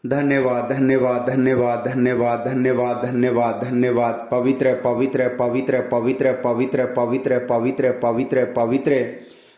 धन्यवाद धन्यवाद धन्यवाद धन्यवाद धन्यवाद धन्यवाद धन्यवाद। पवित्र पवित्र पवित्र पवित्र पवित्र पवित्र पवित्र पवित्र पवित्र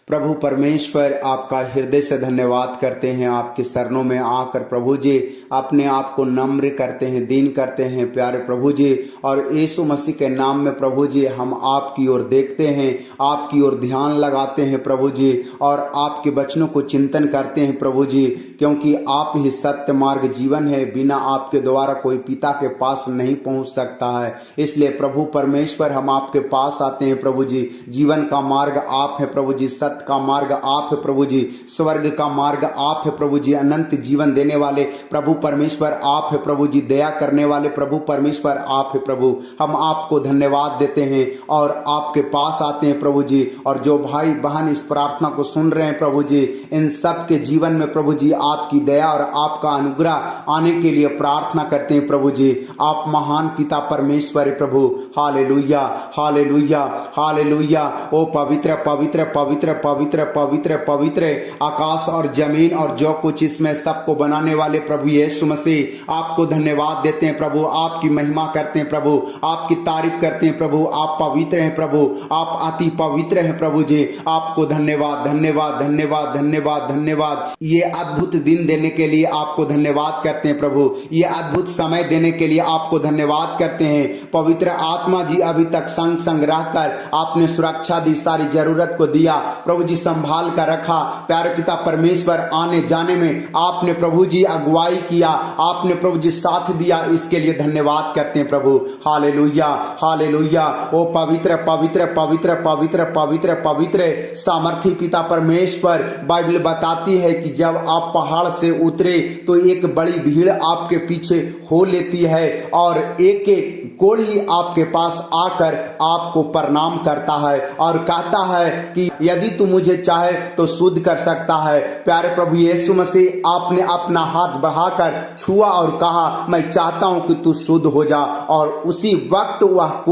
प्रभु परमेश्वर, आपका हृदय से धन्यवाद करते हैं। आपके चरणों में आकर प्रभु जी अपने आप को नम्र करते हैं, दीन करते हैं प्यारे प्रभु जी। और यीशु मसीह के नाम में प्रभु जी हम आपकी ओर देखते हैं, आपकी ओर ध्यान लगाते हैं प्रभु जी, और आपके वचनों को चिंतन करते हैं प्रभु जी, क्योंकि आप ही सत्य मार्ग जीवन है। बिना आपके द्वारा कोई पिता के पास नहीं पहुंच सकता है। इसलिए प्रभु परमेश्वर हम आपके पास आते हैं प्रभु जी। जीवन का मार्ग आप है प्रभु जी, सत्य का मार्ग आप है प्रभु जी, स्वर्ग का मार्ग आप है प्रभु जी, अनंत जीवन देने वाले प्रभु परमेश्वर आप है प्रभु जी, दया करने वाले प्रभु परमेश्वर आप है प्रभु। हम आपको धन्यवाद देते हैं और आपके पास आते हैं प्रभु जी। और जो भाई बहन इस प्रार्थना को सुन रहे हैं प्रभु जी, इन सब के जीवन में प्रभु जी आपकी दया और आपका अनुग्रह आने के लिए प्रार्थना करते हैं प्रभु जी। आप महान पिता परमेश्वर है प्रभु। Hallelujah hallelujah hallelujah. ओ पवित्र पवित्र पवित्र पवित्र पवित्र पवित्र आकाश और जमीन और जो कुछ इसमें सबको बनाने वाले प्रभु यीशु मसीह, आपको धन्यवाद देते हैं प्रभु। आपकी महिमा करते हैं प्रभु, आपकी तारीफ करते हैं प्रभु। आप पवित्र हैं प्रभु, आप अति पवित्र हैं प्रभु जी। आपको धन्यवाद धन्यवाद धन्यवाद धन्यवाद धन्यवाद। ये अद्भुत दिन देने के लिए आपको धन्यवाद करते हैं प्रभु। ये अद्भुत समय देने के लिए आपको धन्यवाद करते हैं। पवित्र आत्मा जी अभी तक संग संग रहकर आपने सुरक्षा दी, सारी जरूरत को दिया प्रभु जी, संभाल कर रखा। प्यारे पिता परमेश्वर, आने जाने में आपने प्रभु जी अगुवाई किया, आपने प्रभु जी साथ दिया, इसके लिए धन्यवाद करते हैं प्रभु। Hallelujah hallelujah. ओ पवित्र पवित्र पवित्र पवित्र पवित्र पवित्र सामर्थी पिता परमेश्वर, बाइबल बताती है कि जब आप पहाड़ से उतरे तो एक बड़ी भीड़ आपके पीछे हो लेती है और एक कोढ़ी आपके पास आकर आपको प्रणाम करता है और कहता है कि यदि तू मुझे चाहे तो शुद्ध कर सकता है। प्यारे प्रभु यीशु मसीह, आपने अपना हाथ बढ़ाकर छुआ और कहा, मैं चाहता हूं कि तू शुद्ध हो जा, और उसी वक्त वह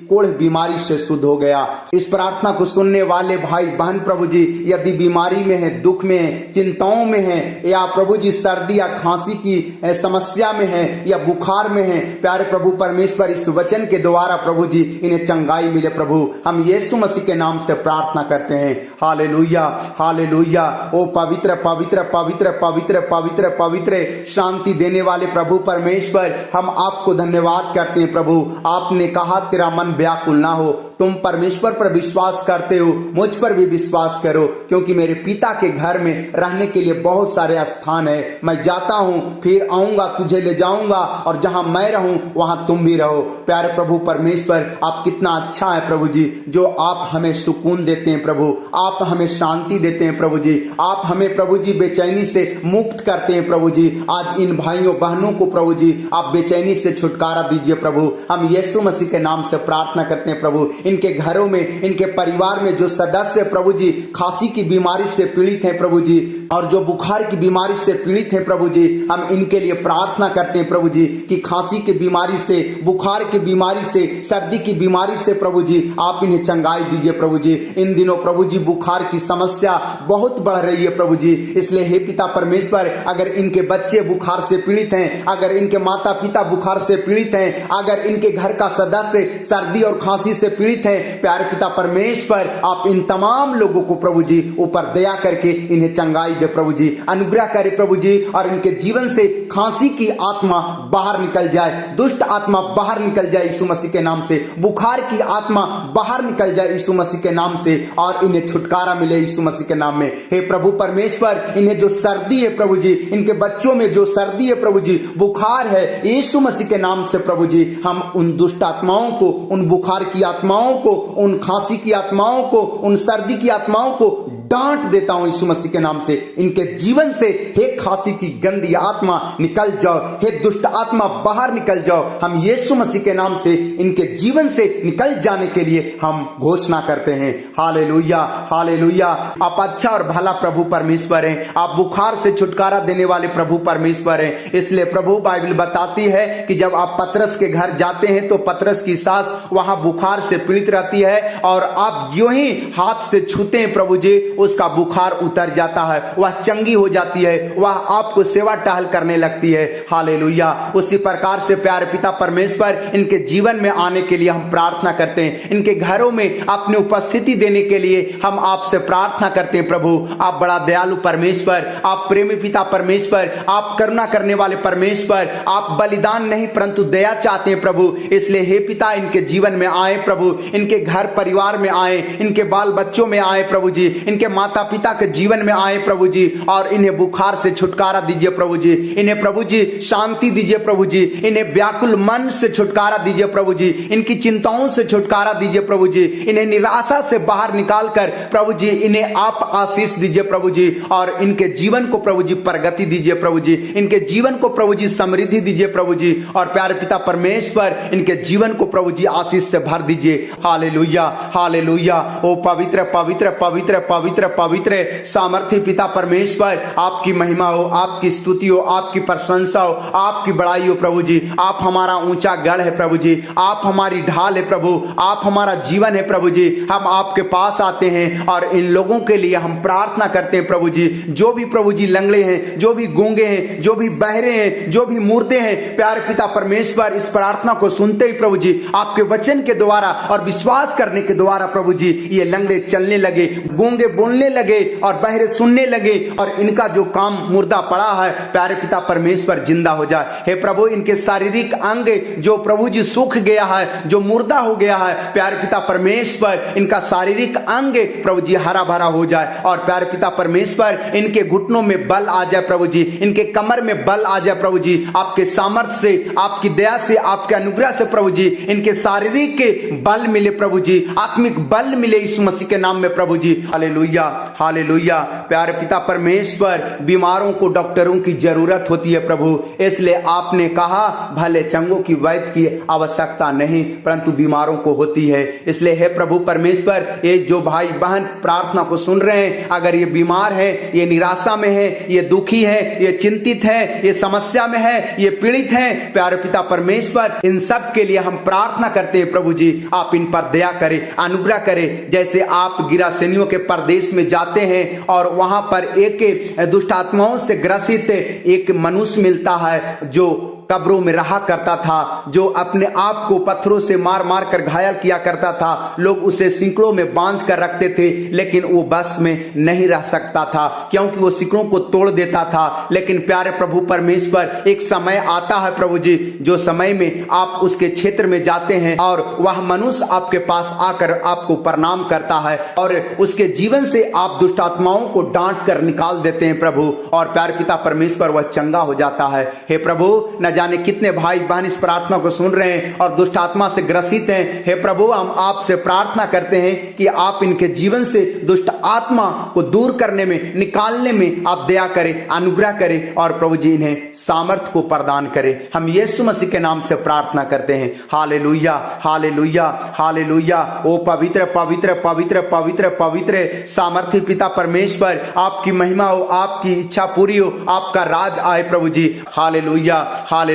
कोढ़ बीमारी से शुद्ध हो गया। इस प्रार्थना को सुनने वाले भाई बहन प्रभु जी, यदि बीमारी में है, दुख में है, चिंताओं में है, या प्रभु जी सर्दी या खांसी की समस्या में है, या बुखार में है, प्यारे प्रभु परमेश्वर, इस वचन के द्वारा प्रभु जी इन्हें चंगाई मिले प्रभु। हम यीशु मसीह के नाम से प्रार्थना करते हैं। Hallelujah hallelujah. ओ पवित्र पवित्र पवित्र पवित्र पवित्र पवित्र शांति देने वाले प्रभु परमेश्वर, हम आपको धन्यवाद करते हैं प्रभु। आपने कहा तेरा मन व्याकुल ना हो। तुम परमेश्वर पर विश्वास करते हो, मुझ पर भी विश्वास करो, क्योंकि मेरे पिता के घर में रहने के लिए बहुत सारे स्थान है। मैं जाता हूं, फिर आऊंगा, तुझे ले जाऊंगा, और जहां मैं रहूं वहां तुम भी रहो। प्यारे प्रभु परमेश्वर, आप कितना अच्छा है प्रभु जी, जो आप हमें सुकून देते हैं प्रभु, आप हमें शांति देते हैं प्रभु जी, आप हमें प्रभु जी बेचैनी से मुक्त करते हैं प्रभु जी। आज इन भाइयों बहनों को प्रभु जी आप बेचैनी से छुटकारा दीजिए प्रभु। हम यीशु मसीह के नाम से प्रार्थना करते हैं प्रभु। इनके घरों में, इनके परिवार में जो सदस्य प्रभु जी खांसी की बीमारी से पीड़ित हैं प्रभु जी, और जो बुखार की बीमारी से पीड़ित हैं प्रभु जी, हम इनके लिए प्रार्थना करते हैं प्रभु जी कि खांसी की बीमारी से, बुखार की बीमारी से, सर्दी की बीमारी से प्रभु जी आप इन्हें चंगाई दीजिए प्रभु जी। इन दिनों प्रभु जी बुखार की समस्या बहुत बढ़ रही है प्रभु जी, इसलिए हे पिता परमेश्वर, अगर इनके बच्चे बुखार से पीड़ित हैं, अगर इनके माता पिता बुखार से पीड़ित हैं, अगर इनके घर का सदस्य सर्दी और खांसी से पीड़ित हैं, प्यारे पिता परमेश्वर, आप इन तमाम लोगों को प्रभु जी ऊपर दया करके इन्हें चंगाई दे प्रभु जी, अनुग्रह करे प्रभु जी, और इनके जीवन से खांसी की आत्मा बाहर निकल जाए, दुष्ट आत्मा बाहर निकल जाए यीशु मसीह के नाम से, बुखार की आत्मा बाहर निकल जाए यीशु मसीह के नाम से, और इन्हें छुटकारा मिले यीशु मसीह के नाम में। हे प्रभु परमेश्वर, इन्हें जो सर्दी है प्रभु जी, इनके बच्चों में जो सर्दी है प्रभु जी, बुखार है, यीशु मसीह के नाम से प्रभु जी हम उन दुष्ट आत्माओं को, उन बुखार की आत्माओं को, उन खांसी की आत्माओं को, उन सर्दी की आत्माओं को डांट देता हूं यीशु मसीह के नाम से। इनके जीवन से हे खांसी की गंदी आत्मा निकल जाओ, हे दुष्ट आत्मा बाहर निकल जाओ। हम यीशु मसीह के नाम से इनके जीवन से निकल जाने के लिए हम घोषणा करते हैं। Hallelujah hallelujah. आप अच्छा और भला प्रभु परमेश्वर हैं, आप बुखार से छुटकारा देने वाले प्रभु परमेश्वर हैं। इसलिए प्रभु बाइबल बताती है कि जब आप पतरस के घर जाते हैं तो पतरस की सास वहां बुखार से पीड़ित रहती है, और आप जो ही हाथ से छूते हैं प्रभु जी, उसका बुखार उतर जाता है, वह चंगी हो जाती है, वह आपको सेवा टहल करने लगती है। हालेलुया। उसी प्रकार से प्यारे पिता परमेश्वर, इनके जीवन में आने के लिए हम प्रार्थना करते हैं, इनके घरों में अपनी उपस्थिति देने के लिए हम आपसे प्रार्थना करते हैं। प्रभु आप बड़ा दयालु परमेश्वर, आप प्रेमी पिता परमेश्वर, आप करुणा करने वाले परमेश्वर, आप बलिदान नहीं परंतु दया चाहते हैं प्रभु। इसलिए हे पिता, इनके जीवन में आए प्रभु, इनके घर परिवार में आए, इनके बाल बच्चों में आए प्रभु जी, इनके माता पिता के जीवन में आए प्रभु जी, और इन्हें बुखार से छुटकारा दीजिए प्रभु जी, इन्हें प्रभु जी शांति दीजिए प्रभु जी, इन्हें व्याकुल मन से छुटकारा दीजिए प्रभु जी, इनकी चिंताओं से छुटकारा दीजिए प्रभु जी, इन्हें निराशा से बाहर निकाल कर प्रभु जी इन्हें आप आशीष दीजिए प्रभु जी, और इनके जीवन को प्रभु जी प्रगति दीजिए प्रभु जी, इनके जीवन को प्रभु जी समृद्धि दीजिए प्रभु जी, और प्यारे पिता परमेश्वर इनके जीवन को प्रभु जी आशीष से भर दीजिए। Hallelujah, hallelujah. ओ पवित्र पवित्र पवित्र पवित्र पवित्र सामर्थ्य पिता परमेश्वर, आपकी महिमा हो, आपकी स्तुति हो, आपकी प्रशंसा हो, आपकी बड़ाई हो प्रभु जी। आप हमारा ऊंचा गढ़ है प्रभु जी, आप हमारी ढाल है प्रभु, आप हमारा जीवन है प्रभु जी। हम आपके पास आते हैं और इन लोगों के लिए हम प्रार्थना करते हैं प्रभु जी, जो भी प्रभु जी लंगड़े हैं, जो भी गूंगे हैं, जो भी बहरे हैं, जो भी मुर्दे हैं, प्यारे पिता परमेश्वर इस प्रार्थना को सुनते ही प्रभु जी आपके वचन के द्वारा और विश्वास करने के द्वारा प्रभु जी ये लंगड़े चलने लगे, गूंगे बोलने लगे और बहरे सुनने लगे, और इनका जो काम मुर्दा पड़ा है प्यारे पिता परमेश्वर जिंदा हो जाए। हे प्रभु, इनके शारीरिक अंग जो प्रभु जी सूख गया है, जो मुर्दा हो गया है, प्यारे पिता परमेश्वर इनका शारीरिक अंग प्रभु जी हरा भरा हो जाए, और प्यारे पिता परमेश्वर इनके घुटनों में बल आ जाए प्रभु जी, इनके कमर में बल आ जाए प्रभु जी, आपके सामर्थ्य से, आपकी दया से, आपके अनुग्रह से प्रभु जी इनके शारीरिक के बल मिले प्रभु जी, आत्मिक बल मिले यीशु मसीह के नाम में प्रभु जी। Hallelujah, hallelujah. प्यारे पिता परमेश्वर, बीमारों को डॉक्टरों की जरूरत होती है प्रभु, इसलिए आपने कहा भले चंगों की वैद्य की आवश्यकता नहीं परंतु बीमारों को होती है। इसलिए हे प्रभु परमेश्वर, ये जो भाई बहन प्रार्थना को सुन रहे हैं, अगर ये बीमार है, ये निराशा में है, ये दुखी है, ये चिंतित है, ये समस्या में है, ये पीड़ित है, प्यारे पिता परमेश्वर इन सब के लिए हम प्रार्थना करते हैं प्रभु जी, आप इन पर दया करें, अनुग्रह करें। जैसे आप गिरासेनियों के प्रदेश में जाते हैं और वहां पर एक दुष्ट आत्माओं से ग्रसित एक मनुष्य मिलता है जो कब्रों में रहा करता था, जो अपने आप को पत्थरों से मार मार कर घायल किया करता था, लोग उसे सिकड़ों में बांध कर रखते थे, लेकिन वो बस में नहीं रह सकता था क्योंकि वो सिकड़ों को तोड़ देता था। लेकिन प्यारे प्रभु परमेश्वर, एक समय आता है प्रभु जी, जो समय में आप उसके क्षेत्र में जाते हैं और वह मनुष्य आपके पास आकर आपको प्रणाम करता है और उसके जीवन से आप दुष्ट आत्माओं को डांट कर निकाल देते हैं प्रभु, और प्यारे पिता परमेश्वर वह चंगा हो जाता है। हे प्रभु, न जाने कितने भाई बहन इस प्रार्थना को सुन रहे हैं और दुष्ट आत्मा से ग्रसित हैं। हे प्रभु, हम आपसे प्रार्थना करते हैं कि आप इनके जीवन से दुष्ट आत्मा को दूर करने में, निकालने में आप दया करें, अनुग्रह करें, और प्रभु जी इन्हें सामर्थ्य को प्रदान करें। हम यीशु मसीह के नाम से प्रार्थना करते हैं। Hallelujah, hallelujah, hallelujah. ओ पवित्र पवित्र पवित्र पवित्र पवित्र सामर्थ्य पिता परमेश्वर, आपकी महिमा हो, आपकी इच्छा पूरी हो, आपका राज आए प्रभु जी। Hallelujah, hallelujah.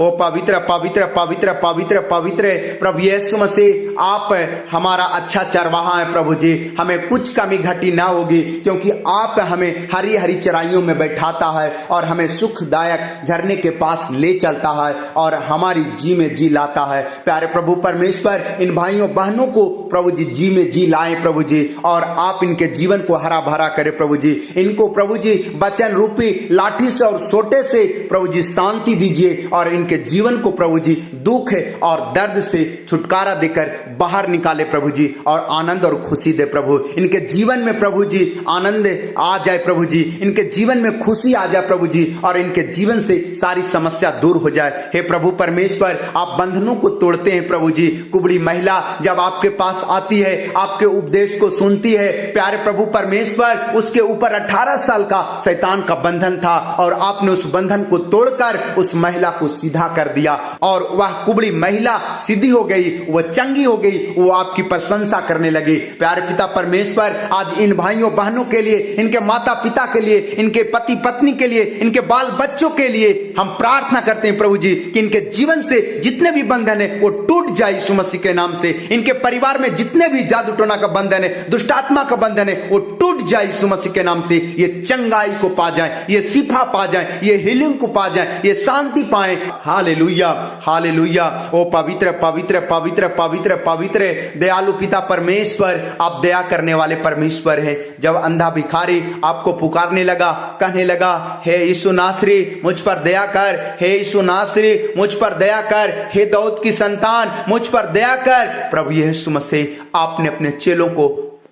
ओ पवित्र पवित्र पवित्र पवित्र पवित्र प्रभु यीशु मसीह, आप हमारा अच्छा चरवाहा है प्रभु जी, हमें कुछ कमी घटी ना होगी क्योंकि आप हमें हरी हरी चराइयों में बैठाता है और हमें सुखदायक झरने के पास ले चलता है और हमारी जी में जी लाता है। प्यारे प्रभु परमेश्वर, इन भाइयों बहनों को प्रभु जी में जी लाए प्रभु जी, और आप इनके जीवन को हरा भरा करें प्रभु जी। इनको प्रभु जी वचन रूपी लाठी से और सोटे से प्रभु जी शांति दीजिए और इनके जीवन को प्रभु जी दुख और दर्द से छुटकारा देकर बाहर निकाले प्रभु जी, और आनंद और खुशी दे प्रभु। इनके जीवन में प्रभु जी आनंद आ जाए प्रभु जी, इनके जीवन में खुशी आ जाए प्रभु जी, और इनके जीवन से सारी समस्या दूर हो जाए। हे प्रभु परमेश्वर, आप बंधनों को तोड़ते हैं प्रभु जी। कुबड़ी महिला जब आपके पास आती है, आपके उपदेश को सुनती है, प्यारे प्रभु परमेश्वर, उसके ऊपर 18 साल का शैतान का बंधन था और आपने उस बंधन को तोड़कर उस महिला को सीधा कर दिया और वह कुबड़ी महिला सीधी हो गई, वह चंगी हो गई, वो आपकी प्रशंसा करने लगी। प्यारे पिता परमेश्वर, आज इन भाइयों बहनों के लिए, इनके माता पिता के लिए, इनके पति पत्नी के लिए, इनके बाल बच्चों के लिए हम प्रार्थना करते हैं प्रभु जी कि इनके जीवन से जितने भी बंधन है वो टूट जाए यीशु मसीह के नाम से। इनके परिवार में जितने भी जादू टोना का बंधन है, दुष्ट आत्मा का बंधन है, वो टूट जाए यीशु मसीह के नाम से। ये चंगाई को पा जाए, ये शिफा पा जाए, ये हीलिंग को पा जाए, ये शांति पाए। Hallelujah, hallelujah. ओ पवित्र पवित्र पवित्र पवित्र पवित्र दयालु पिता परमेश्वर, आप दया करने वाले परमेश्वर है। जब अंधा भिखारी आपको पुकारने लगा, कहने लगा, हे यीशु नासरी मुझ पर दया कर, हे यीशु नासरी मुझ पर दया कर, हे दाऊद की संतान मुझ पर दया कर। प्रभु यीशु मसीह आपने अपने चेलों को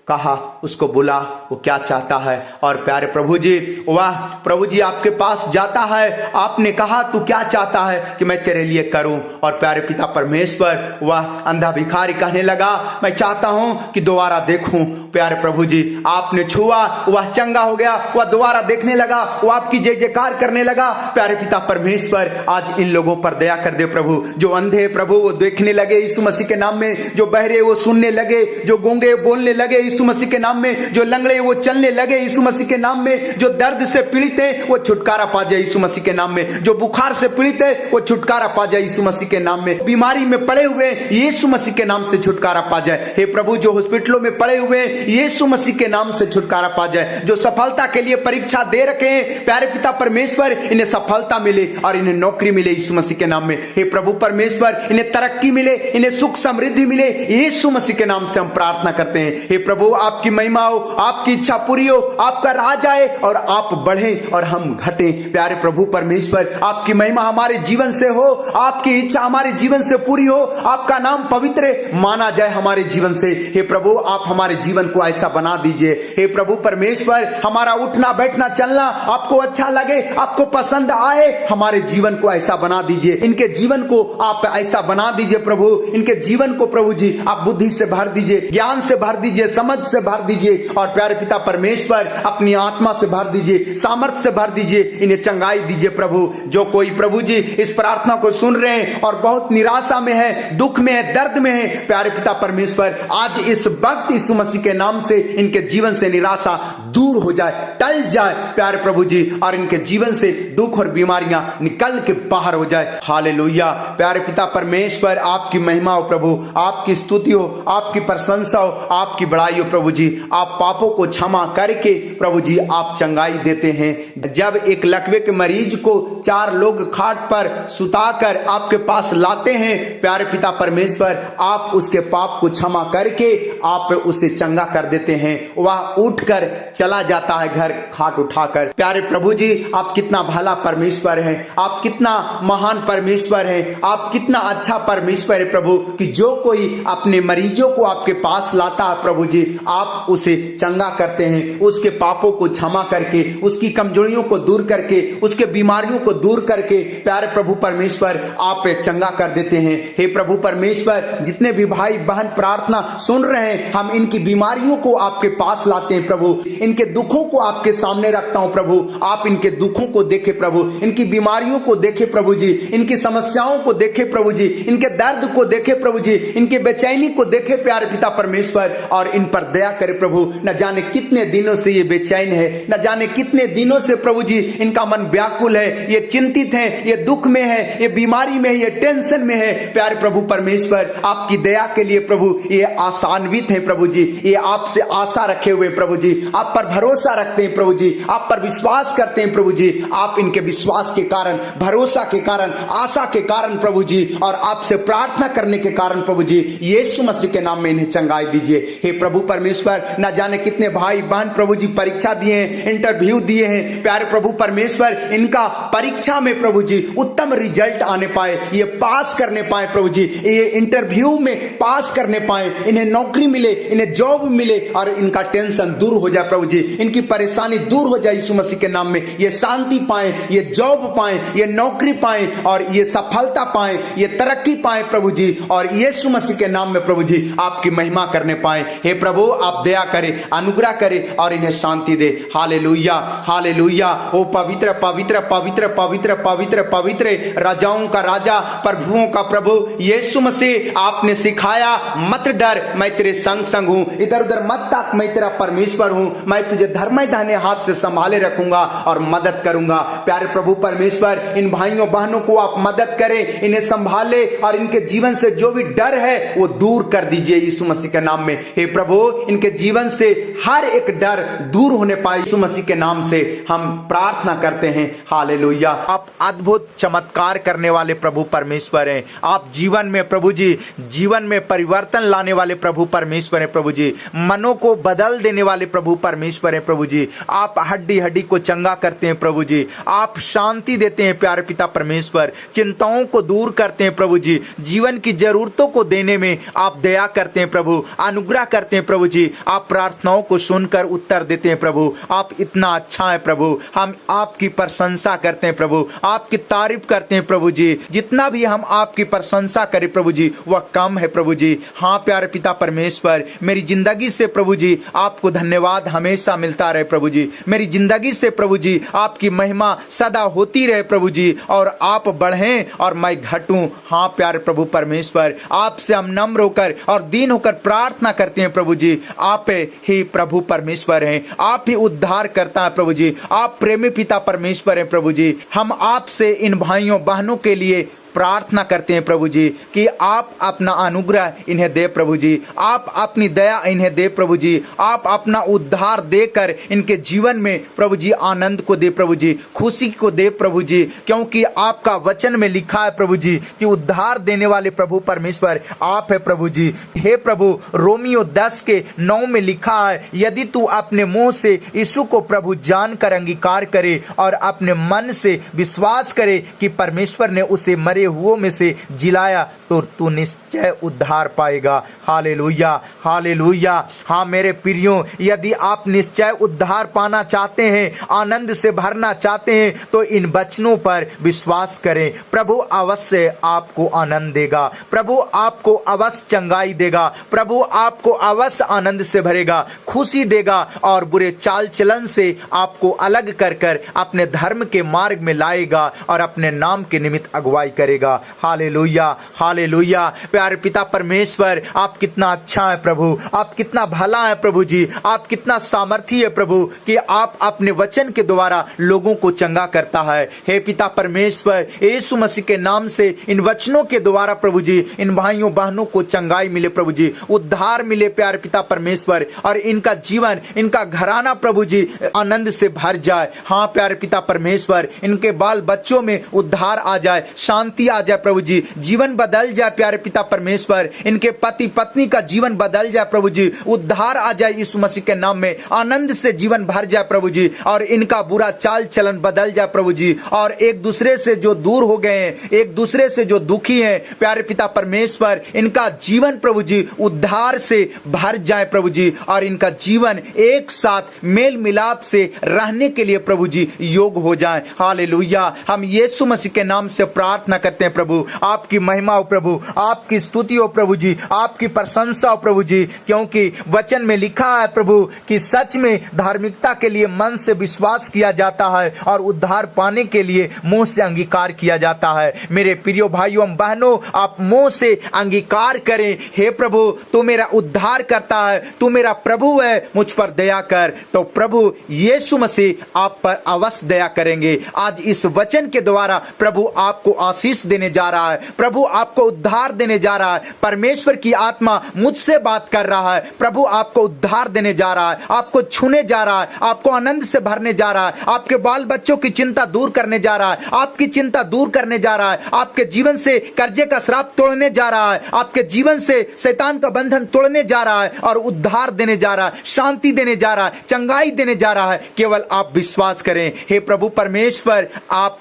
कहा, उसको बुला, वो क्या चाहता है। और प्यारे प्रभु जी, वह प्रभु जी आपके पास जाता है, आपने कहा तू क्या चाहता है कि मैं तेरे लिए करूं। और प्यारे पिता परमेश्वर, वह अंधा भिखारी कहने लगा, मैं चाहता हूं कि दोबारा देखूं। प्यारे प्रभु जी, आपने छुआ, वह चंगा हो गया, वह दोबारा देखने लगा, वो आपकी जय जयकार करने लगा। प्यारे पिता परमेश्वर, आज इन लोगों पर दया कर दे प्रभु। जो अंधे प्रभु वो देखने लगे यीशु मसीह के नाम में, जो बहरे वो सुनने लगे, जो गूंगे बोलने लगे यीशु मसीह के नाम में, जो लंगड़े वो चलने लगे यीशु मसीह के नाम में, जो दर्द से पीड़ित है वो छुटकारा पा जाए यीशु मसीह के नाम में, जो बुखार से पीड़ित है वो छुटकारा पा जाए यीशु मसीह के नाम में, बीमारी में पड़े हुए यीशु मसीह के नाम से छुटकारा पा जाए। हे प्रभु, जो हॉस्पिटलों में पड़े हुए यीशु मसीह के नाम से छुटकारा पा जाए, जो सफलता के लिए परीक्षा दे रखे हैं, प्यारे पिता परमेश्वर, इन्हें सफलता मिले और इन्हें नौकरी मिले यीशु मसीह के नाम में। हे प्रभु परमेश्वर, इन्हें तरक्की मिले, इन्हें सुख समृद्धि मिले यीशु मसीह के नाम से हम प्रार्थना करते हैं। हे प्रभु, आपकी महिमा हो, आपकी इच्छा पूरी हो, आपका राज आए और आप बढ़े और हम घटे। प्यारे प्रभु परमेश्वर, आपकी महिमा हमारे जीवन से हो, आपकी इच्छा हमारे जीवन से पूरी हो, आपका नाम पवित्र माना जाए हमारे जीवन से। हे प्रभु, आप हमारे जीवन को ऐसा बना दीजिए। हे प्रभु परमेश्वर, हमारा उठना बैठना चलना आपको अच्छा लगे, आपको पसंद आए, हमारे जीवन को ऐसा बना दीजिए। इनके जीवन को आप ऐसा बना दीजिए प्रभु। इनके जीवन को प्रभु जी आप बुद्धि से भर दीजिए, ज्ञान से भर दीजिए, समझ से भर दीजिए। और प्यारे पिता परमेश्वर, अपनी आत्मा से भर दीजिए, सामर्थ्य से भर दीजिए, इन्हें चंगाई दीजिए प्रभु। जो कोई प्रभु जी इस प्रार्थना को सुन रहे हैं और बहुत निराशा में है, दुख में है, दर्द में है, प्यारे पिता परमेश्वर, आज इस वक्त यीशु मसीह के नाम से इनके जीवन से निराशा दूर हो जाए, टल जाए प्यारे प्रभु जी, और इनके जीवन से दुख और बीमारियां निकल के बाहर हो जाए। हालेलुया। प्यारे पिता परमेश्वर, आपकी महिमा हो प्रभु, आपकी स्तुति हो, आपकी प्रशंसा हो, आपकी बड़ाई हो प्रभु जी। आप पापों को क्षमा करके प्रभु जी आप चंगाई देते हैं। जब एक लकवे के मरीज को 4 लोग खाट पर सुताकर आपके पास लाते हैं, प्यारे पिता परमेश्वर, आप उसके पाप को क्षमा करके आप उसे चंगा कर देते हैं। वह उठकर चला जाता है घर खाट उठाकर। प्यारे प्रभु जी, आप कितना भला परमेश्वर है, आप कितना महान परमेश्वर है, आप कितना अच्छा परमेश्वर है प्रभु, कि जो कोई अपने मरीजों को आपके पास लाता है प्रभु जी, आप उसे चंगा करते हैं, उसके पापों को क्षमा करके, उसकी कमजोरियों को दूर करके, उसके बीमारियों को दूर करके प्यारे प्रभु परमेश्वर आप चंगा कर देते हैं। हे प्रभु परमेश्वर, जितने भी भाई बहन प्रार्थना सुन रहे हैं, हम इनकी बीमारियों को आपके पास लाते हैं प्रभु, इनके दुखों को आपके सामने रखता हूं प्रभु। आप इनके दुखों को देखे प्रभु, इनकी बीमारियों को देखे प्रभु जी, इनकी समस्याओं को देखे प्रभु जी, इनके दर्द को देखे प्रभु जी, इनके बेचैनी को देखे प्यारे पिता परमेश्वर, और इन पर दया करे प्रभु। न जाने कितने दिनों से ये बेचैन है, न जाने कितने दिनों से प्रभु जी इनका मन व्याकुल है, ये चिंतित है, ये दुख में है, ये बीमारी में है, ये टेंशन में है। प्यारे प्रभु परमेश्वर, आपकी दया के लिए प्रभु ये आशान्वित है प्रभु जी, ये आपसे आशा रखे हुए प्रभु जी, आप पर भरोसा रखते हैं प्रभु जी, आप पर विश्वास करते हैं प्रभु जी। आप इनके विश्वास के कारण, भरोसा के कारण, आशा के कारण प्रभु जी, और आपसे प्रार्थना करने के कारण प्रभु जी, यीशु मसीह के नाम में इन्हें चंगाई दीजिए। हे प्रभु परमेश्वर, न जाने कितने भाई बहन प्रभु जी परीक्षा दिए हैं, इंटरव्यू दिए हैं, प्यारे प्रभु परमेश्वर, इनका परीक्षा में प्रभु जी उत्तम रिजल्ट आने पाए, ये पास करने पाए प्रभु जी, ये इंटरव्यू में पास करने पाए, इन्हें नौकरी मिले, इन्हें जॉब मिले, और इनका टेंशन दूर हो जाए प्रभु जी, इनकी परेशानी दूर हो जाए यीशु मसीह के नाम में। ये शांति पाए, ये जॉब पाए, ये नौकरी पाए और ये सफलता पाए, ये तरक्की पाए प्रभु जी, और यीशु मसीह के नाम में प्रभु जी आपकी महिमा करने पाए। हे प्रभु आप दया करें, अनुग्रह करें और इन्हें शांति दे। Hallelujah, hallelujah. ओ पवित्र पवित्र पवित्र पवित्र पवित्र पवित्र राजाओं का राजा, प्रभुओं का प्रभु यीशु मसीह, आपने सिखाया मत डर, मैं तेरे संग संग हूं, इधर उधर मत ताक, मैं तेरा परमेश्वर हूं, मैं तुझे धर्म दाहिने हाथ से संभाले रखूंगा और मदद करूंगा। प्यारे प्रभु परमेश्वर, इन भाइयों बहनों को आप मदद करें, इन्हें संभाले और इनके जीवन से जो भी डर है वो दूर कर दीजिए यीशु मसीह के नाम में। हे प्रभु, इनके जीवन से हर एक डर दूर होने पाए यीशु मसीह के नाम से हम प्रार्थना करते हैं। हालेलुया। आप अद्भुत चमत्कार करने वाले प्रभु परमेश्वर हैं। आप जीवन में प्रभु जी, जीवन में परिवर्तन लाने वाले प्रभु परमेश्वर हैं प्रभु जी। मनों को बदल देने वाले प्रभु परमेश्वर हैं प्रभु जी। आप हड्डी हड्डी को चंगा करते हैं प्रभु जी। आप शांति देते हैं प्यारे पिता परमेश्वर। चिंताओं को दूर करते हैं प्रभु जी। जीवन की जरूरतों को देने में आप दया करते हैं प्रभु, अनुग्रह करते हैं प्रभु जी। आप प्रार्थनाओं को सुनकर उत्तर देते हैं प्रभु। आप इतना अच्छा है प्रभु। हम आपकी प्रशंसा करते हैं प्रभु, आपकी तारीफ करते हैं प्रभु जी। जितना भी हम आपकी प्रशंसा करें प्रभु जी वह कम है प्रभु जी। हाँ प्यारे पिता परमेश्वर, मेरी जिंदगी से प्रभु जी आपको धन्यवाद हमेशा मिलता रहे प्रभु जी। मेरी जिंदगी से प्रभु जी आपकी महिमा सदा होती रहे प्रभु जी, और आप बढ़ें और मैं घटूं। हाँ प्यारे प्रभु परमेश्वर, आपसे हम नम्र होकर और दीन होकर प्रार्थना करते हैं प्रभु जी। आप ही प्रभु परमेश्वर हैं, आप ही उद्धार करता है प्रभु जी। आप प्रेमी पिता परमेश्वर हैं प्रभु जी। हम आपसे इन भाइयों बहनों के लिए प्रार्थना करते हैं प्रभु जी कि आप अपना अनुग्रह इन्हें दे प्रभु जी, आप अपनी दया इन्हें दे प्रभु जी, आप अपना उद्धार देकर इनके जीवन में प्रभु जी आनंद को दे प्रभु जी, खुशी को दे प्रभु जी। क्योंकि आपका वचन में लिखा है प्रभु जी कि उद्धार देने वाले प्रभु परमेश्वर आप है प्रभु जी। हे प्रभु, रोमियो 10:9 में लिखा है, यदि तू अपने मुंह से यीशु को प्रभु जानकर अंगीकार करे और अपने मन से विश्वास करे कि परमेश्वर ने उसे मरे हुओं में से जिलाया तो तू निश्चय उद्धार पाएगा। Hallelujah, hallelujah. हाँ मेरे प्रियो, यदि आप निश्चय उद्धार पाना चाहते हैं, आनंद से भरना चाहते हैं, तो इन वचनों पर विश्वास करें। प्रभु अवश्य आपको आनंद देगा, प्रभु आपको अवश्य चंगाई देगा, प्रभु आपको अवश्य आनंद से भरेगा, खुशी देगा और बुरे चाल चलन से आपको अलग कर कर अपने धर्म के मार्ग में लाएगा और अपने नाम के निमित्त अगुवाई करेगा। Hallelujah, hallelujah. प्यारे पिता परमेश्वर, आप कितना अच्छा है प्रभु, आप कितना भला है प्रभु जी, आप कितना सामर्थी है प्रभु कि आप अपने वचन के द्वारा लोगों को चंगा करता है। हे पिता परमेश्वर, यीशु मसीह के नाम से इन वचनों के द्वारा प्रभु जी इन भाइयों बहनों को चंगाई मिले प्रभु जी, उद्धार मिले प्यारे पिता परमेश्वर, और इनका जीवन, इनका घराना प्रभु जी आनंद से भर जाए। हाँ प्यारे पिता परमेश्वर, इनके बाल बच्चों में उद्धार आ जाए, शांति आ जाए प्रभु जी, जीवन बदल जाए प्यारे पिता परमेश्वर, इनके पति पत्नी का जीवन बदल जाए प्रभु जी, उद्धार आ जाए यीशु मसीह के नाम में, आनंद से जीवन भर जाए प्रभु जी, और इनका बुरा चाल चलन बदल जाए प्रभु जी, और एक दूसरे से जो दूर हो गए हैं, एक दूसरे से जो दुखी हैं प्यारे पिता परमेश्वर, इनका जीवन प्रभु जी उद्धार से भर जाए प्रभु जी, और इनका जीवन एक साथ मेल मिलाप से रहने के लिए प्रभु जी योग हो जाए। हालेलुया। हम यीशु मसीह के नाम से प्रार्थना करते हैं प्रभु, आपकी महिमा हो प्रभु, आपकी स्तुति हो प्रभु जी, आपकी प्रशंसा हो प्रभु जी। क्योंकि वचन में लिखा है प्रभु कि सच में धार्मिकता के लिए मन से विश्वास किया जाता है और उद्धार पाने के लिए मुंह से अंगीकार किया जाता है। मेरे प्रिय भाइयों बहनों, आप मुंह से अंगीकार करें, हे प्रभु तू मेरा उद्धार करता है, तू मेरा प्रभु है, मुझ पर दया कर। तो प्रभु यीशु मसीह आप पर अवश्य दया करेंगे। आज इस वचन के द्वारा प्रभु आपको आशीष देने जा रहा है, प्रभु आपको उद्धार देने जा रहा है। परमेश्वर की आत्मा मुझसे बात कर रहा है, प्रभु आपको उद्धार देने जा रहा है, आपको छूने जा रहा है, आपको आनंद से भरने जा रहा है, आपके बाल बच्चों की चिंता दूर करने जा रहा है, आपकी चिंता दूर करने जा रहा है, आपके जीवन से कर्जे का श्राप तोड़ने जा रहा है, आपके जीवन से शैतान का बंधन तोड़ने जा रहा है और उद्धार देने जा रहा है, शांति देने जा रहा है, चंगाई देने जा रहा है। केवल आप विश्वास करें। हे प्रभु परमेश्वर, आप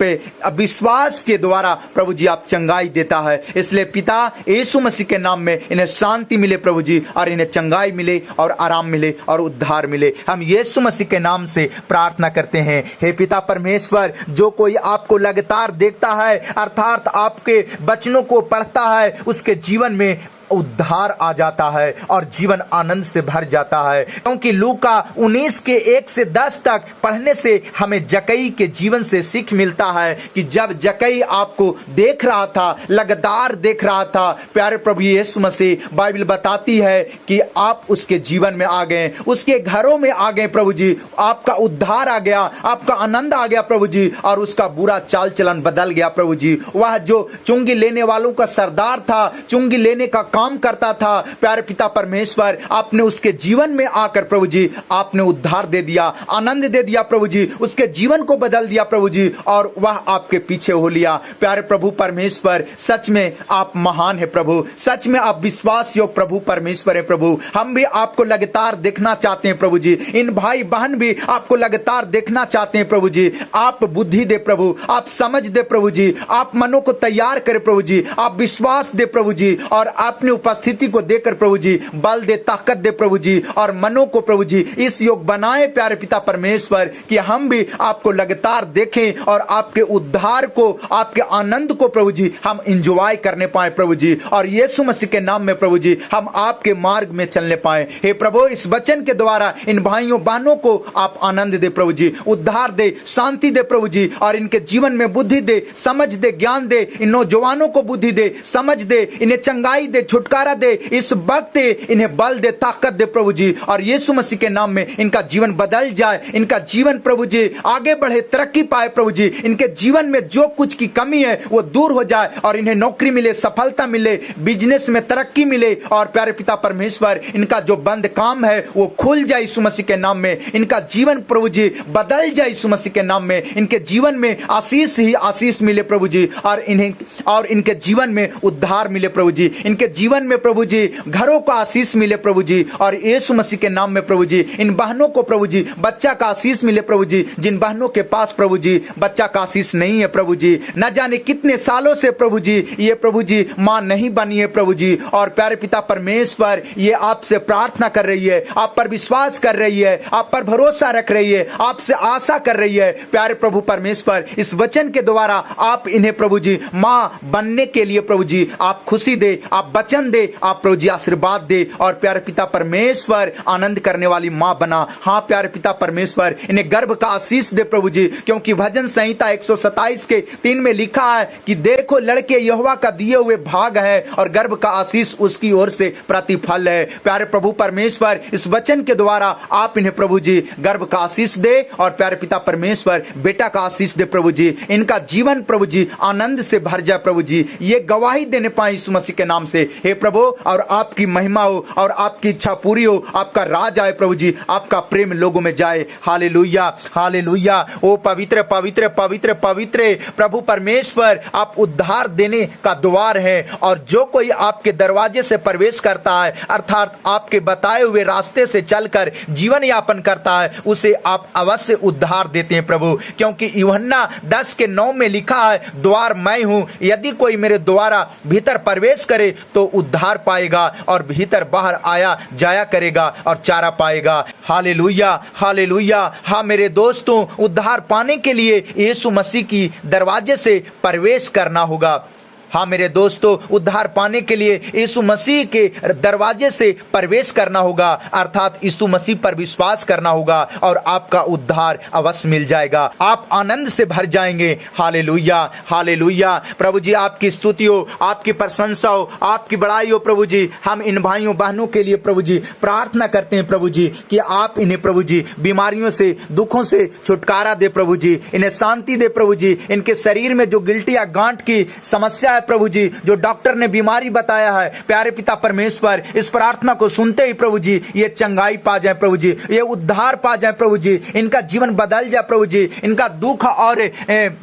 विश्वास के द्वारा प्रभु जी आप चंगाई देता है। इसलिए पिता यीशु मसीह के नाम में इन्हें शांति मिले प्रभु जी, और इन्हें चंगाई मिले और आराम मिले और उद्धार मिले। हम यीशु मसीह के नाम से प्रार्थना करते हैं। हे पिता परमेश्वर, जो कोई आपको लगातार देखता है अर्थात आपके वचनों को पढ़ता है, उसके जीवन में उद्धार आ जाता है और जीवन आनंद से भर जाता है। क्योंकि लूका 19 के 1 से 10 तक पढ़ने से हमें जक्कई के जीवन से सीख मिलता है कि जब जक्कई आपको देख रहा था, लगातार देख रहा था, प्यारे प्रभु यीशु मसीह, बाइबल बताती है कि आप उसके जीवन में आ गए, उसके घरों में आ गए प्रभु जी, आपका उद्धार आ गया, आपका आनंद आ गया प्रभु जी, और उसका बुरा चाल चलन बदल गया प्रभु जी। वह जो चुंगी लेने वालों का सरदार था, चुंगी लेने का काम करता था, प्यारे पिता परमेश्वर, आपने उसके जीवन में आकर प्रभु जी आपने उद्धार दे दिया, आनंद दे दिया प्रभु जी, उसके जीवन को बदल दिया प्रभु जी, और वह आपके पीछे हो लिया। प्यारे प्रभु परमेश्वर, सच में आप महान है प्रभु, सच में आप विश्वास योग प्रभु परमेश्वर है प्रभु। हम भी आपको लगातार देखना चाहते हैं प्रभु जी, इन भाई बहन भी आपको लगातार देखना चाहते हैं प्रभु जी। आप बुद्धि दे प्रभु, आप समझ दे प्रभु जी, आप मनों को तैयार करे प्रभु जी, आप विश्वास दे प्रभु जी, और अपनी उपस्थिति को देकर प्रभु जी बल दे, ताकत दे प्रभु जी, और मनों को प्रभु जी इस योग बनाए प्यारे पिता परमेश्वर कि हम भी आपको लगातार देखें और आपके उद्धार को, आपके आनंद को प्रभु जी हम एंजॉय करने पाए प्रभु जी, और यीशु मसीह के नाम में प्रभु जी हम आपके मार्ग में चलने पाए। हे प्रभु, इस वचन के द्वारा इन भाइयों बहनों को आप आनंद दे प्रभु जी, उद्धार दे, शांति दे प्रभु जी, और इनके जीवन में बुद्धि दे, समझ दे, ज्ञान दे, इन नौजवानों को बुद्धि दे, समझ दे, इन्हें चंगाई दे, छुटकारा दे, इस वक्त इन्हें बल दे, ताकत दे प्रभु जी, और यीशु मसीह के नाम में इनका जीवन बदल जाए, इनका जीवन प्रभु जी आगे बढ़े, तरक्की पाए प्रभु जी, इनके जीवन में जो कुछ की कमी है वो दूर हो जाए, और इन्हें नौकरी मिले, सफलता मिले, बिजनेस में तरक्की मिले, और प्यारे पिता परमेश्वर इनका जो बंद काम है वो खुल जाए यीशु मसीह के नाम में, इनका जीवन प्रभु जी बदल जाए यीशु मसीह के नाम में, इनके जीवन में आशीष ही आशीष मिले प्रभु जी, और इनके जीवन में उद्धार मिले प्रभु जी, इनके जीवन में प्रभु जी घरों का आशीष मिले प्रभु जी, और यीशु मसीह के नाम में प्रभु जी इन बहनों को प्रभु जी बच्चा का आशीष मिले प्रभु जी, जिन बहनों के पास प्रभु जी बच्चा का आशीष नहीं है प्रभु जी, न जाने कितने सालों से प्रभु जी ये प्रभु जी मां नहीं बनी है प्रभु जी, और प्यारे पिता परमेश्वर ये आपसे प्रार्थना कर रही है, आप पर विश्वास कर रही है, आप पर भरोसा रख रही है, आपसे आशा कर रही है। प्यारे प्रभु परमेश्वर, इस वचन के द्वारा आप इन्हें प्रभु जी मां बनने के लिए प्रभु जी आप खुशी दे, आप वचन दे, आप प्रभु जी आशीर्वाद दे, और प्यारे पिता परमेश्वर आनंद करने वाली मां बना। हाँ प्यारे पिता परमेश्वर, इन्हें गर्भ का आशीष दे प्रभु जी, क्योंकि भजन संहिता 127 के 3 में लिखा है कि देखो लड़के यहोवा का दिए हुए भाग है, और गर्भ का आशीष उसकी ओर से प्रतिफल है। प्यारे प्रभु परमेश्वर, इस वचन के द्वारा आप इन्हें प्रभु जी गर्भ का आशीष दे, और प्यारे पिता परमेश्वर बेटा का आशीष दे प्रभु जी, इनका जीवन प्रभु जी आनंद से भर जाए प्रभु जी, ये गवाही देने पाए यीशु मसीह के नाम से। हे प्रभु, और आपकी महिमा हो, और आपकी इच्छा पूरी हो, आपका राज आए प्रभु जी, आपका प्रेम लोगों में जाए। Hallelujah, hallelujah. ओ पवित्र पवित्र पवित्र पवित्र प्रभु परमेश्वर, आप उद्धार देने का द्वार है, और जो कोई आपके दरवाजे से प्रवेश करता है अर्थात आपके बताए हुए रास्ते से चलकर जीवन यापन करता है, उसे आप अवश्य उद्धार देते हैं प्रभु, क्योंकि यूहन्ना 10 के 9 में लिखा है, द्वार मैं हूं, यदि कोई मेरे द्वारा भीतर प्रवेश करे तो उद्धार पाएगा, और भीतर बाहर आया जाया करेगा और चारा पाएगा। Hallelujah, hallelujah. हाँ मेरे दोस्तों, उद्धार पाने के लिए यीशु मसीह की दरवाजे से प्रवेश करना होगा। हाँ मेरे दोस्तों, उद्धार पाने के लिए यीशु मसीह के दरवाजे से प्रवेश करना होगा, अर्थात यीशु मसीह पर विश्वास करना होगा, और आपका उद्धार अवश्य मिल जाएगा, आप आनंद से भर जाएंगे। Hallelujah, hallelujah. प्रभु जी आपकी स्तुति हो, आपकी प्रशंसा हो, आपकी बड़ाई हो प्रभु जी। हम इन भाइयों बहनों के लिए प्रभु जी प्रार्थना करते हैं प्रभु जी कि आप इन्हें प्रभु जी बीमारियों से, दुखों से छुटकारा दे प्रभु जी, इन्हें शांति दे प्रभु जी, इनके शरीर में जो गिल्टी या गांठ की समस्या प्रभु जी, जो डॉक्टर ने बीमारी बताया है प्यारे पिता परमेश्वर, इस प्रार्थना को सुनते ही प्रभु जी ये चंगाई पा जाए प्रभु जी, ये उद्धार पा जाए प्रभु जी, इनका जीवन बदल जाए प्रभु जी, इनका दुख और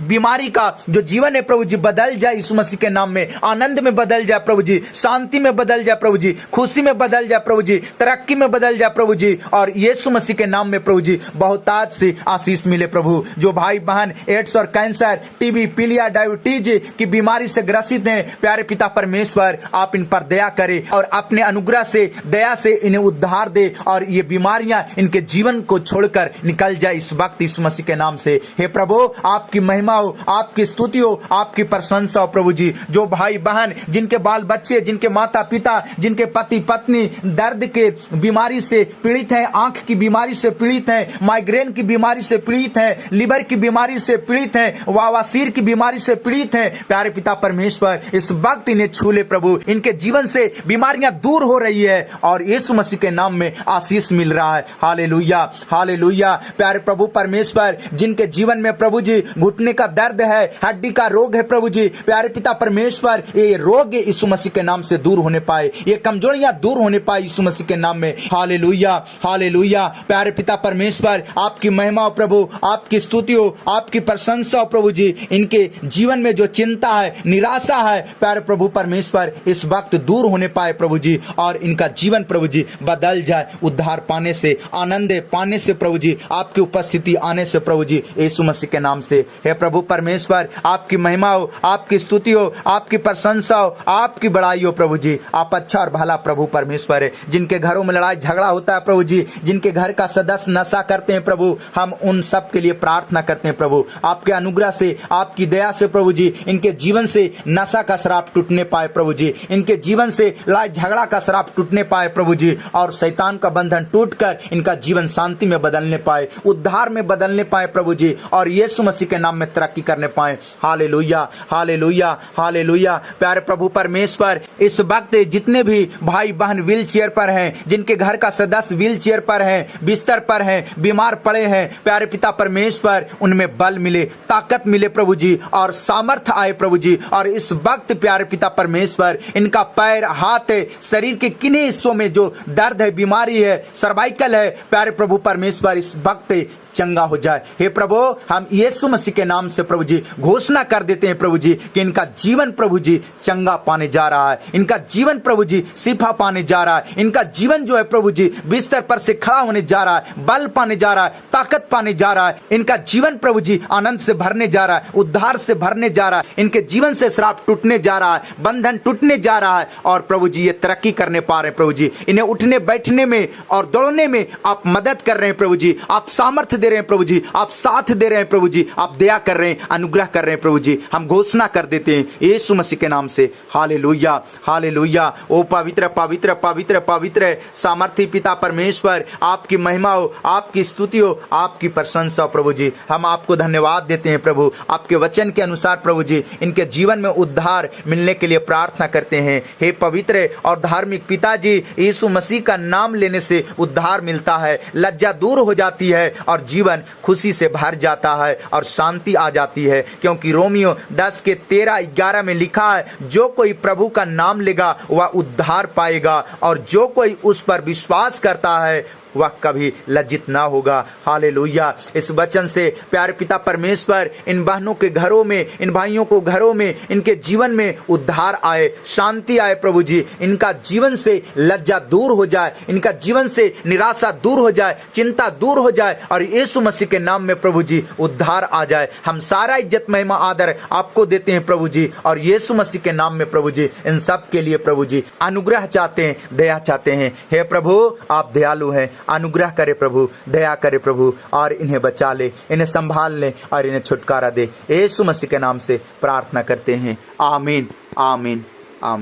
बीमारी का जो जीवन है प्रभु जी बदल जाए यीशु मसीह के नाम में, आनंद में बदल जाए प्रभु जी, शांति में बदल जाए प्रभु जी, खुशी में बदल जाए प्रभु जी, तरक्की में बदल जाए प्रभु जी, और यीशु मसीह के नाम में प्रभु जी बहुतायत से आशीष मिले प्रभु। जो भाई बहन एड्स और कैंसर, टीबी, पीलिया, डायबिटीज की बीमारी से ग्रसित हैं प्यारे पिता परमेश्वर, आप इन पर दया करें और अपने अनुग्रह से, दया से इन्हें उद्धार दे और ये बीमारियां इनके जीवन को छोड़कर निकल जाए इस वक्त यीशु मसीह के नाम से। हे प्रभु, आपकी महिमा हो, आपकी स्तुति हो, आपकी प्रशंसा हो प्रभु जी। जो भाई बहन जिनके बाल बच्चे, जिनके माता पिता, जिनके पति पत्नी दर्द के बीमारी से पीड़ित हैं, आंख की बीमारी से पीड़ित हैं, माइग्रेन की बीमारी से पीड़ित हैं, लिवर की बीमारी से पीड़ित हैं, वावासीर की बीमारी से पीड़ित हैं प्यारे पिता परमेश्वर, इस वक्त इन्हें छू ले प्रभु, इनके जीवन से बीमारियां दूर हो रही है और यीशु मसीह के नाम में आशीष मिल रहा है। Hallelujah, hallelujah. प्यारे प्रभु परमेश्वर, जिनके जीवन में प्रभु जी घुटने का दर्द है, हड्डी का रोग है प्रभु जी, प्यारे पिता परमेश्वर ये रोग यीशु मसीह के नाम से दूर होने पाए, ये कमजोरियां दूर होने पाए यीशु मसीह के नाम में। Hallelujah, hallelujah. प्यारे पिता परमेश्वर, आपकी महिमा हो प्रभु, आपकी स्तुति हो, आपकी प्रशंसा हो प्रभु जी। इनके जीवन में जो चिंता है, निराशा है प्यारे प्रभु परमेश्वर, इस वक्त दूर होने पाए प्रभु जी, और इनका जीवन प्रभु जी बदल जाए, उद्धार पाने से, आनंद पाने से प्रभु जी, आपकी उपस्थिति आने से प्रभु जी, यीशु मसीह के नाम से। हे प्रभु परमेश्वर, आपकी महिमा हो, आपकी स्तुति हो, आपकी प्रशंसा हो, आपकी बड़ाई हो प्रभु जी। आप अच्छा और भला प्रभु परमेश्वर है। जिनके घरों में लड़ाई झगड़ा होता है प्रभु जी, जिनके घर का सदस्य नशा करते हैं प्रभु, हम उन सब के लिए प्रार्थना करते हैं प्रभु, आपके अनुग्रह से, आपकी दया से प्रभु जी, इनके जीवन से नशा का श्राप टूटने पाए प्रभु जी, इनके जीवन से लड़ाई झगड़ा का श्राप टूटने पाए प्रभु जी, और शैतान का बंधन टूटकर इनका जीवन शांति में बदलने पाए, उद्धार में बदलने पाए प्रभु जी, और यीशु मसीह के नाम में तरक्की करने पाए। Hallelujah, hallelujah, hallelujah. प्यारे प्रभु परमेश्वर, इस वक्त जितने भी भाई बहन व्हील चेयर पर हैं, जिनके घर का सदस्य व्हील चेयर पर हैं, बिस्तर पर हैं, बीमार पड़े हैं प्यारे पिता परमेश्वर, उनमें बल मिले, ताकत मिले प्रभु जी, और सामर्थ्य आए प्रभु जी। और इस वक्त प्यारे पिता परमेश्वर, इनका पैर, हाथ, शरीर के किन्हीं हिस्सों में जो दर्द है, बीमारी है, सर्वाइकल है प्यारे प्रभु परमेश्वर, इस वक्त चंगा हो जाए। हे प्रभु, हम यीशु मसीह के नाम से प्रभु जी घोषणा कर देते हैं प्रभु जी कि इनका जीवन प्रभु जी चंगा पाने जा रहा है, इनका जीवन प्रभु जी शिफा पाने जा रहा है, इनका जीवन जो है प्रभु जी बिस्तर पर से खड़ा होने जा रहा है, बल पाने जा रहा है, ताकत पाने जा रहा है, इनका जीवन प्रभु जी आनंद से भरने जा रहा है, उद्धार से भरने जा रहा है, इनके जीवन से श्राप टूटने जा रहा है, बंधन टूटने जा रहा है, और प्रभु जी ये तरक्की करने पा रहे हैं प्रभु जी, इन्हें उठने बैठने में और दौड़ने में आप मदद कर रहे हैं प्रभु जी, आप सामर्थ्य दे रहे हैं प्रभु जी, आप साथ दे रहे हैं प्रभु जी, आप दया कर रहे हैं, अनुग्रह कर रहे हैं प्रभु जी। हम घोषणा कर देते हैं यीशु मसीह के नाम से। Hallelujah, hallelujah. ओ पवित्र पवित्र पवित्र पवित्र सामर्थी पिता परमेश्वर, आपकी महिमा हो, आपकी स्तुति हो, आपकी प्रशंसा हो प्रभु जी। हम आपको धन्यवाद देते हैं प्रभु, आपके वचन के अनुसार प्रभु जी इनके जीवन में उद्धार मिलने के लिए प्रार्थना करते हैं। हे पवित्र और धार्मिक पिताजी, यीशु मसीह का नाम लेने से उद्धार मिलता है, लज्जा दूर हो जाती है और जीवन खुशी से भर जाता है और शांति आ जाती है, क्योंकि रोमियो 10:13-11 में लिखा है, जो कोई प्रभु का नाम लेगा वह उद्धार पाएगा, और जो कोई उस पर विश्वास करता है वह कभी लज्जित ना होगा। हालेलुया। इस वचन से प्यारे पिता परमेश्वर, इन बहनों के घरों में, इन भाइयों को घरों में, इनके जीवन में उद्धार आए, शांति आए प्रभु जी, इनका जीवन से लज्जा दूर हो जाए, इनका जीवन से निराशा दूर हो जाए, चिंता दूर हो जाए, और यीशु मसीह के नाम में प्रभु जी उद्धार आ जाए। हम सारा इज्जत महिमा आदर आपको देते हैं प्रभु जी, और यीशु मसीह के नाम में प्रभु जी इन सब के लिए प्रभु जी अनुग्रह चाहते हैं, दया चाहते हैं। हे प्रभु, आप दयालु हैं, अनुग्रह करे प्रभु, दया करे प्रभु, और इन्हें बचा ले, इन्हें संभाल ले और इन्हें छुटकारा दे। यीशु मसीह के नाम से प्रार्थना करते हैं। आमीन, आमीन, आमीन।